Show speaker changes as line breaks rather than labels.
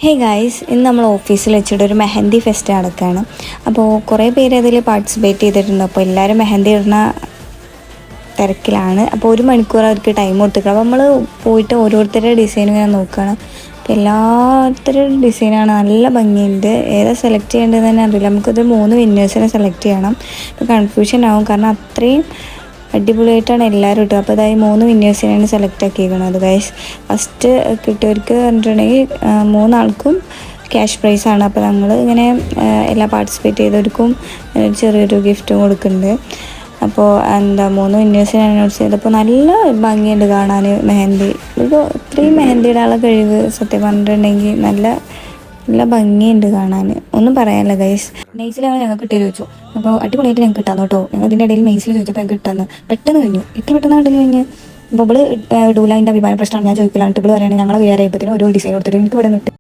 Hey guys, ഇന്ന് നമ്മൾ ഓഫീസിൽ വെച്ചിട്ട് ഒരു മെഹന്തി ഫെസ്റ്റ് നടക്കുകയാണ്. അപ്പോൾ കുറേ പേര് അതിൽ പാർട്ടിസിപ്പേറ്റ് ചെയ്തിട്ടുണ്ട്. അപ്പോൾ എല്ലാവരും മെഹന്തി ഇടുന്ന തിരക്കിലാണ്. അപ്പോൾ 1 മണിക്കൂർ അവർക്ക് ടൈം കൊടുത്തിട്ടുണ്ട്. അപ്പോൾ നമ്മൾ പോയിട്ട് ഓരോരുത്തരുടെ ഡിസൈൻ ഇങ്ങനെ നോക്കുകയാണ്. അപ്പോൾ എല്ലാത്തരം ഡിസൈനാണ്, നല്ല ഭംഗിയുണ്ട്. ഏതാ സെലക്ട് ചെയ്യേണ്ടതെന്ന് തന്നെ അറിയില്ല. നമുക്കത് 3 വിന്നേഴ്സിനെ സെലക്ട് ചെയ്യണം. അപ്പോൾ കൺഫ്യൂഷൻ ആവും, കാരണം അത്രയും അടിപൊളിയായിട്ടാണ് എല്ലാവരും ഇട്ടത്. അപ്പോൾ അതായത് 3 വിന്നേഴ്സിനാണ് സെലക്ട് ആക്കിയിരിക്കുന്നത്. ഗൈസ്, ഫസ്റ്റ് കിട്ടിയവർക്ക് പറഞ്ഞിട്ടുണ്ടെങ്കിൽ 3 ആൾക്കും ക്യാഷ് പ്രൈസാണ്. അപ്പോൾ ഞങ്ങൾ ഇങ്ങനെ എല്ലാ പാർട്ടിസിപ്പേറ്റ് ചെയ്തവർക്കും ചെറിയൊരു ഗിഫ്റ്റും കൊടുക്കുന്നുണ്ട്. അപ്പോൾ 3 വിന്നേഴ്സിനെ അനൗൺസ് ചെയ്തപ്പോൾ നല്ല ഭംഗിയുണ്ട് കാണാൻ മെഹന്തി. ഇപ്പോൾ ഇത്രയും മെഹന്തി ഇടാനുള്ള കഴിവ് സത്യം പറഞ്ഞിട്ടുണ്ടെങ്കിൽ നല്ല ഭംഗിയുണ്ട് കാണാൻ, ഒന്നും പറയാനില്ല ഗൈസ്. നെയ്സിലാണ് ഞങ്ങൾക്ക് കിട്ടിയത് ചോദിച്ചു. അപ്പോൾ അടിപൊളിയായിട്ട് ഞങ്ങൾക്ക് കിട്ടാന്ന് കേട്ടോ. ഞങ്ങൾ ഇതിൻ്റെ ഇടയിൽ നെയ്സിൽ ചോദിച്ചപ്പോൾ ഞങ്ങൾക്ക് കിട്ടാന്ന് പെട്ടെന്ന് കഴിഞ്ഞു. ഇത്ര പെട്ടെന്ന് കണ്ടു കഴിഞ്ഞ് അപ്പോൾ ഇവള് ഇടൂല, അതിൻ്റെ അഭിപ്രായ പ്രശ്നമാണ്. ഞാൻ ചോദിക്കലാണ്. ഇവള് പറയുകയാണ് ഞങ്ങൾ വേറെ ഒരു ഡിസൈൻ കൊടുത്തിട്ട് എനിക്ക് ഇവിടെ നിട്ട്